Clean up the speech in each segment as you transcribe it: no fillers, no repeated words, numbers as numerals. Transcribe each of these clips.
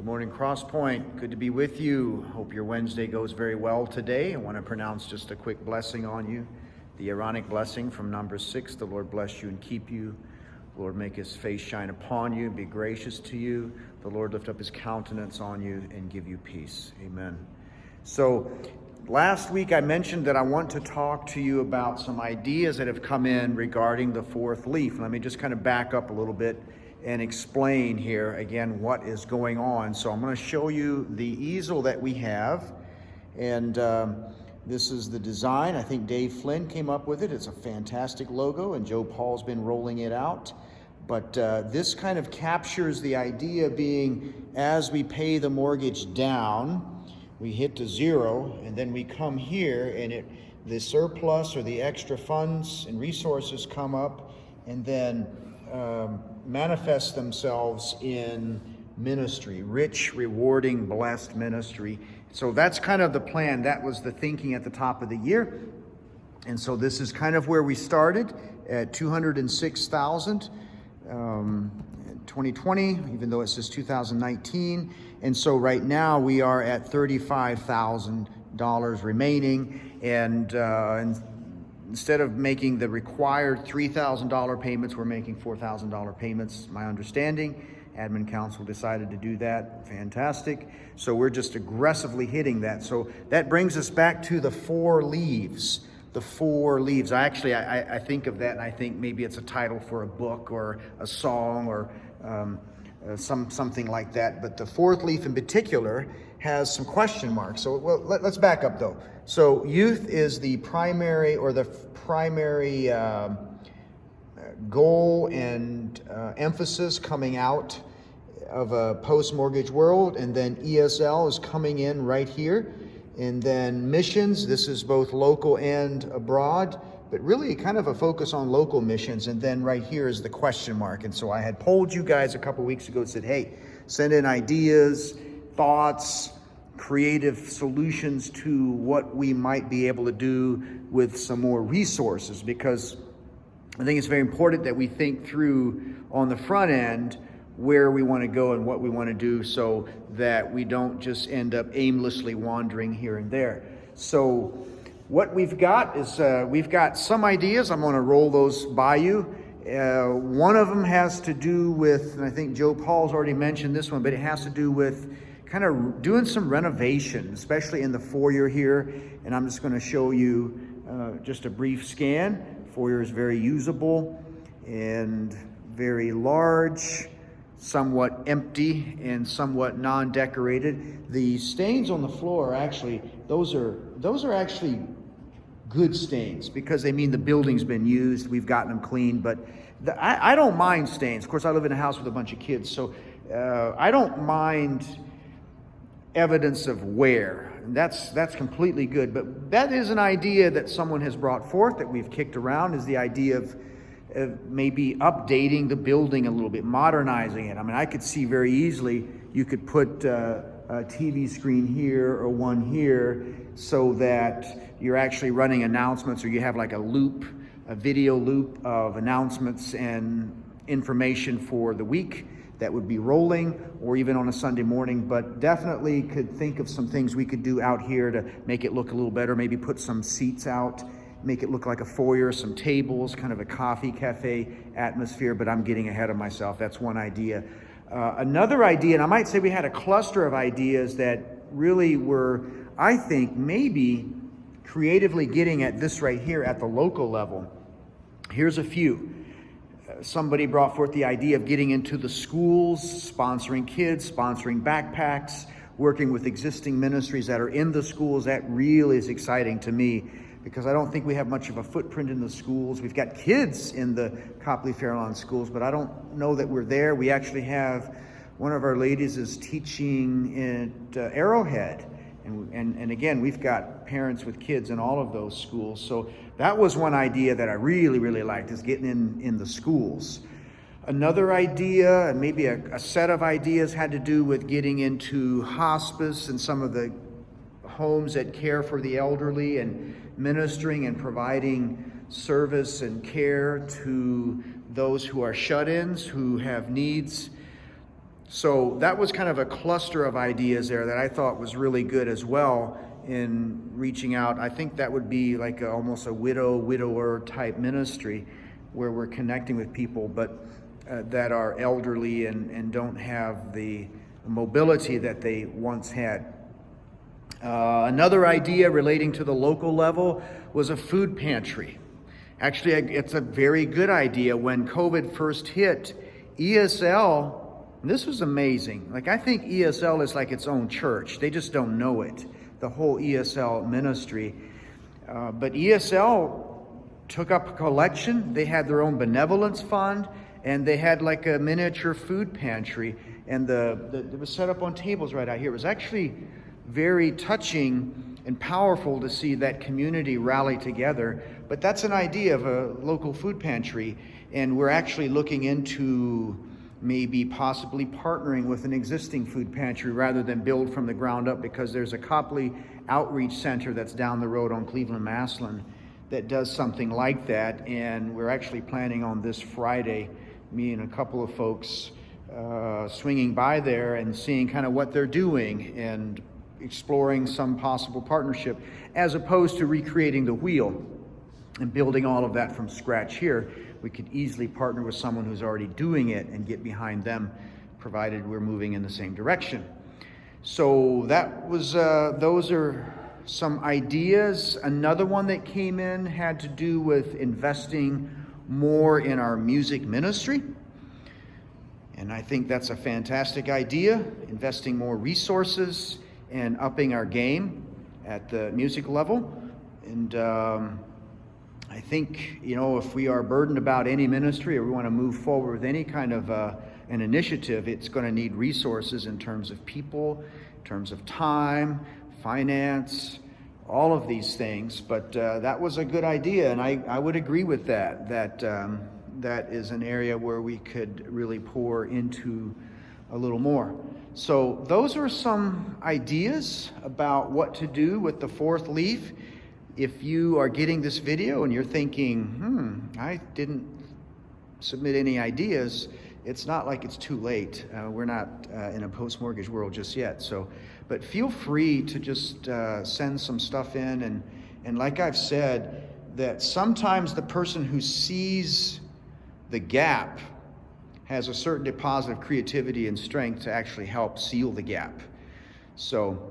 Good morning, CrossPoint. Good to be with you. Hope your Wednesday goes very well today. I want to pronounce just a quick blessing on you. The Aaronic blessing from number 6. The Lord bless you and keep you. The Lord make his face shine upon you, be gracious to you. The Lord lift up his countenance on you and give you peace. Amen. So last week I mentioned that I want to talk to you about some ideas that have come in regarding the fourth leaf. Let me just kind of back up a little bit and explain here again what is going on. So I'm going to show you the easel that we have, and this is the design. I think Dave Flynn came up with it. It's a fantastic logo, and Joe Paul's been rolling it out. But this kind of captures the idea being, as we pay the mortgage down, we hit to zero, and then we come here, and the surplus or the extra funds and resources come up, and then manifest themselves in ministry, rich, rewarding, blessed ministry. So that's kind of the plan. That was the thinking at the top of the year. And so this is kind of where we started at $206,000 in 2020, even though it says 2019. And so right now we are at $35,000 remaining, and instead of making the required $3,000 payments, we're making $4,000 payments, my understanding. Admin council decided to do that. Fantastic. So we're just aggressively hitting that. So that brings us back to the four leaves. The four leaves. I think of that, and I think maybe it's a title for a book or a song or something like that. But the fourth leaf in particular has some question marks. So let's back up though. So youth is the primary goal and emphasis coming out of a post-mortgage world, and then ESL is coming in right here, and then missions. This is both local and abroad, but really kind of a focus on local missions. And then right here is the question mark. And so I had polled you guys a couple weeks ago and said, hey, send in ideas, thoughts, creative solutions to what we might be able to do with some more resources, because I think it's very important that we think through on the front end where we want to go and what we want to do, so that we don't just end up aimlessly wandering here and there. So what we've got is we've got some ideas. I'm going to roll those by you. One of them has to do with, and I think Joe Paul's already mentioned this one, but it has to do with kind of doing some renovation, especially in the foyer here. And I'm just going to show you just a brief scan. Foyer is very usable and very large, somewhat empty and somewhat non-decorated. The stains on the floor are actually, those are actually good stains, because they mean the building's been used. We've gotten them clean, but I don't mind stains. Of course, I live in a house with a bunch of kids, so I don't mind evidence of wear. That's completely good. But that is an idea that someone has brought forth that we've kicked around, is the idea of maybe updating the building a little bit, modernizing it. I mean, I could see very easily you could put a TV screen here or one here, so that you're actually running announcements, or you have like a video loop of announcements and information for the week that would be rolling, or even on a Sunday morning. But definitely could think of some things we could do out here to make it look a little better. Maybe put some seats out, make it look like a foyer, some tables, kind of a coffee cafe atmosphere, but I'm getting ahead of myself. That's one idea. Another idea, and I might say we had a cluster of ideas that really were, I think, maybe creatively getting at this right here at the local level. Here's a few. Somebody brought forth the idea of getting into the schools, sponsoring kids, sponsoring backpacks, working with existing ministries that are in the schools. That really is exciting to me, because I don't think we have much of a footprint in the schools. We've got kids in the Copley Fairlawn schools, but I don't know that we're there. We actually have, one of our ladies is teaching at Arrowhead. And again, we've got parents with kids in all of those schools. So that was one idea that I really, really liked, is getting in the schools. Another idea, and maybe a set of ideas, had to do with getting into hospice and some of the homes that care for the elderly, and ministering and providing service and care to those who are shut-ins, who have needs So that was kind of a cluster of ideas there that I thought was really good as well in reaching out. I think that would be like almost a widower type ministry where we're connecting with people, but that are elderly and don't have the mobility that they once had. Another idea relating to the local level was a food pantry. Actually, it's a very good idea. When COVID first hit, ESL, this was amazing. Like, I think ESL is like its own church. They just don't know it, the whole ESL ministry. But ESL took up a collection. They had their own benevolence fund, and they had like a miniature food pantry. And it was set up on tables right out here. It was actually very touching and powerful to see that community rally together. But that's an idea of a local food pantry, and we're actually looking into maybe possibly partnering with an existing food pantry rather than build from the ground up, because there's a Copley Outreach Center that's down the road on Cleveland Maslin that does something like that. And we're actually planning on this Friday, me and a couple of folks swinging by there and seeing kind of what they're doing and exploring some possible partnership, as opposed to recreating the wheel and building all of that from scratch here. We could easily partner with someone who's already doing it and get behind them, provided we're moving in the same direction. So that was, those are some ideas. Another one that came in had to do with investing more in our music ministry. And I think that's a fantastic idea, investing more resources and upping our game at the music level. And I think, if we are burdened about any ministry, or we want to move forward with any kind of an initiative, it's going to need resources in terms of people, in terms of time, finance, all of these things. But that was a good idea, and I would agree with that. That is an area where we could really pour into a little more. So those are some ideas about what to do with the fourth leaf. If you are getting this video and you're thinking, I didn't submit any ideas, it's not like it's too late. We're not in a post-mortgage world just yet. But feel free to just send some stuff in. And like I've said, that sometimes the person who sees the gap has a certain deposit of creativity and strength to actually help seal the gap. So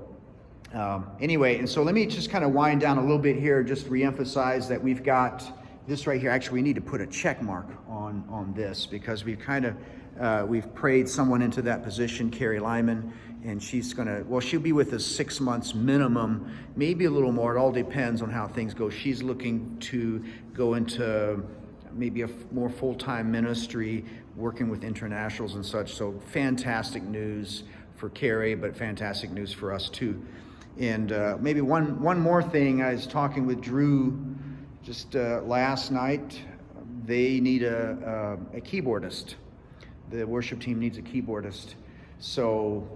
anyway, and so let me just kind of wind down a little bit here, just reemphasize that we've got this right here. Actually, we need to put a check mark on this, because we've kind of, we've prayed someone into that position, Carrie Lyman, and she'll be with us 6 months minimum, maybe a little more. It all depends on how things go. She's looking to go into maybe a more full-time ministry, working with internationals and such. So fantastic news for Carrie, but fantastic news for us too. And maybe one more thing. I was talking with Drew just last night. They need a keyboardist. The worship team needs a keyboardist. So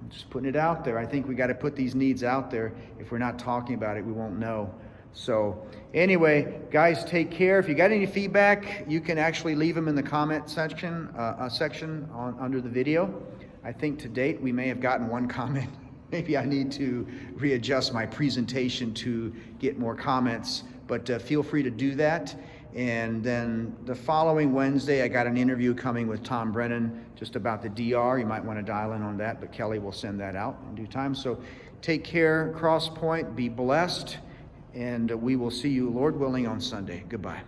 just putting it out there. I think we got to put these needs out there. If we're not talking about it, we won't know. So anyway, guys, take care. If you got any feedback, you can actually leave them in the comment section under the video. I think to date we may have gotten one comment. Maybe I need to readjust my presentation to get more comments, but feel free to do that. And then the following Wednesday, I got an interview coming with Tom Brennan just about the DR. You might want to dial in on that, but Kelly will send that out in due time. So take care, CrossPoint, be blessed, and we will see you, Lord willing, on Sunday. Goodbye.